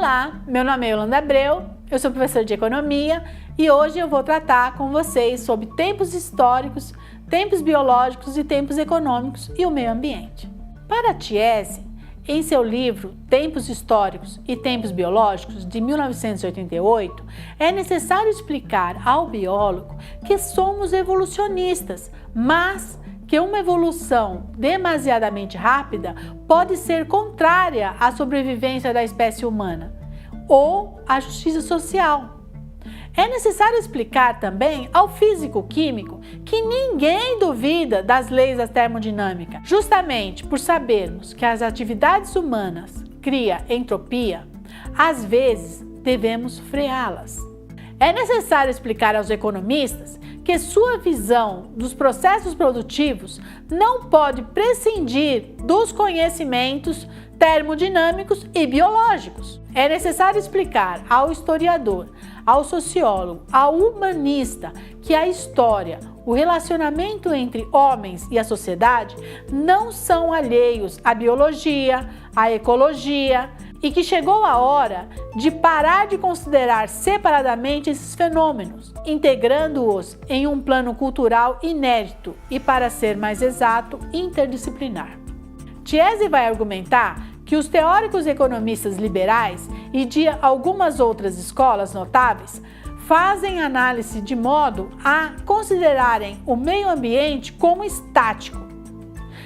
Olá, meu nome é Yolanda Abreu, eu sou professora de Economia e hoje eu vou tratar com vocês sobre tempos históricos, tempos biológicos e tempos econômicos e o meio ambiente. Para Tiesi, em seu livro Tempos Históricos e Tempos Biológicos, de 1988, é necessário explicar ao biólogo que somos evolucionistas, mas que uma evolução demasiadamente rápida pode ser contrária à sobrevivência da espécie humana ou à justiça social. É necessário explicar também ao físico-químico que ninguém duvida das leis da termodinâmica, justamente por sabermos que as atividades humanas criam entropia, às vezes devemos freá-las. É necessário explicar aos economistas que sua visão dos processos produtivos não pode prescindir dos conhecimentos termodinâmicos e biológicos. É necessário explicar ao historiador, ao sociólogo, ao humanista que a história, o relacionamento entre homens e a sociedade não são alheios à biologia, à ecologia, e que chegou a hora de parar de considerar separadamente esses fenômenos, integrando-os em um plano cultural inédito e, para ser mais exato, interdisciplinar. Tiesi vai argumentar que os teóricos economistas liberais e de algumas outras escolas notáveis fazem análise de modo a considerarem o meio ambiente como estático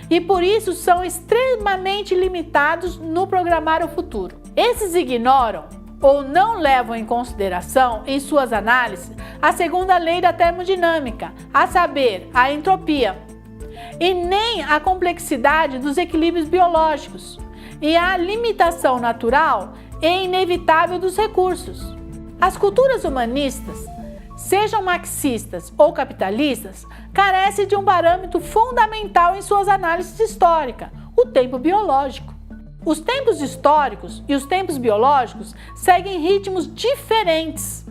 e por isso são extremamente limitados no programar o futuro. Esses ignoram ou não levam em consideração em suas análises a segunda lei da termodinâmica, a saber, a entropia, e nem a complexidade dos equilíbrios biológicos e a limitação natural e inevitável dos recursos. As culturas humanistas, sejam marxistas ou capitalistas, carecem de um parâmetro fundamental em suas análises históricas, o tempo biológico. Os tempos históricos e os tempos biológicos seguem ritmos diferentes.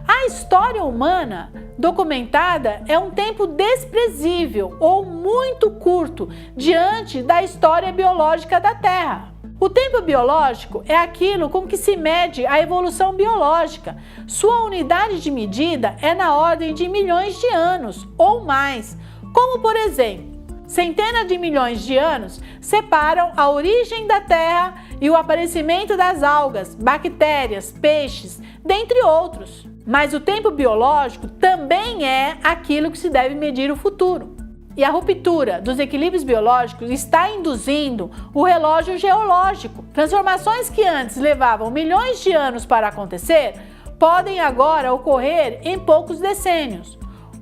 A história humana documentada é um tempo desprezível ou muito curto diante da história biológica da Terra. O tempo biológico é aquilo com que se mede a evolução biológica. Sua unidade de medida é na ordem de milhões de anos ou mais, como por exemplo, centenas de milhões de anos separam a origem da Terra e o aparecimento das algas, bactérias, peixes, dentre outros. Mas o tempo biológico também é aquilo que se deve medir o futuro. E a ruptura dos equilíbrios biológicos está induzindo o relógio geológico. Transformações que antes levavam milhões de anos para acontecer podem agora ocorrer em poucos decênios,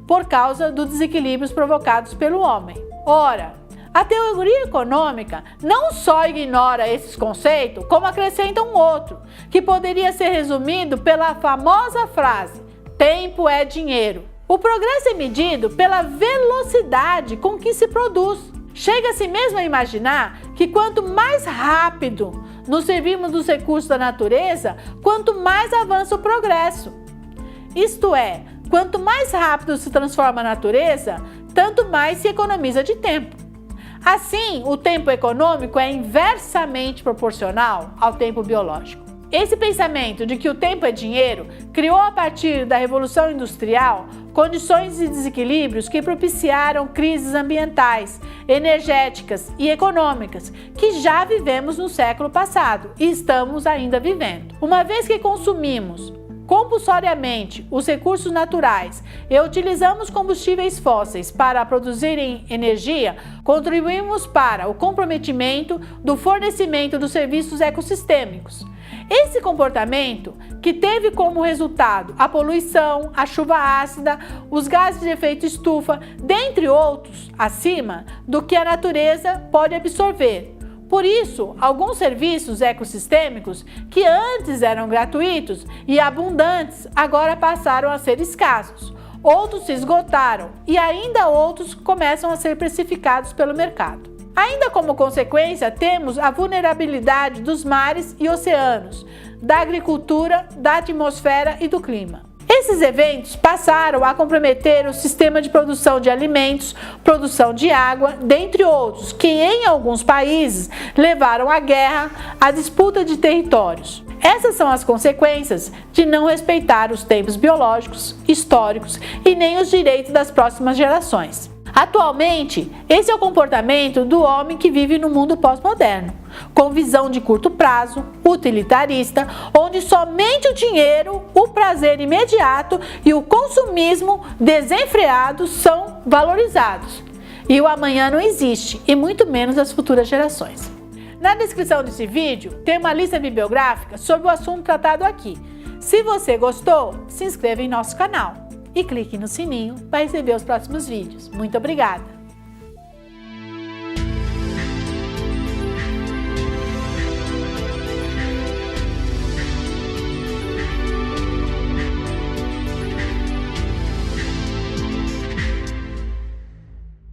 por causa dos desequilíbrios provocados pelo homem. Ora, a teoria econômica não só ignora esses conceitos, como acrescenta um outro, que poderia ser resumido pela famosa frase: tempo é dinheiro. O progresso é medido pela velocidade com que se produz. Chega-se mesmo a imaginar que quanto mais rápido nos servimos dos recursos da natureza, quanto mais avança o progresso. Isto é, quanto mais rápido se transforma a natureza, tanto mais se economiza de tempo. Assim, o tempo econômico é inversamente proporcional ao tempo biológico. Esse pensamento de que o tempo é dinheiro criou a partir da Revolução Industrial condições de desequilíbrios que propiciaram crises ambientais, energéticas e econômicas que já vivemos no século passado e estamos ainda vivendo. Uma vez que consumimos compulsoriamente os recursos naturais e utilizamos combustíveis fósseis para produzirem energia, contribuímos para o comprometimento do fornecimento dos serviços ecossistêmicos. Esse comportamento, que teve como resultado a poluição, a chuva ácida, os gases de efeito estufa, dentre outros, acima do que a natureza pode absorver. Por isso, alguns serviços ecossistêmicos que antes eram gratuitos e abundantes, agora passaram a ser escassos. Outros se esgotaram e ainda outros começam a ser precificados pelo mercado. Ainda como consequência, temos a vulnerabilidade dos mares e oceanos, da agricultura, da atmosfera e do clima. Esses eventos passaram a comprometer o sistema de produção de alimentos, produção de água, dentre outros, que em alguns países levaram à guerra, à disputa de territórios. Essas são as consequências de não respeitar os tempos biológicos, históricos e nem os direitos das próximas gerações. Atualmente, esse é o comportamento do homem que vive no mundo pós-moderno, com visão de curto prazo, utilitarista, onde somente o dinheiro, o prazer imediato e o consumismo desenfreado são valorizados. E o amanhã não existe, e muito menos as futuras gerações. Na descrição desse vídeo tem uma lista bibliográfica sobre o assunto tratado aqui. Se você gostou, se inscreva em nosso canal e clique no sininho para receber os próximos vídeos. Muito obrigada!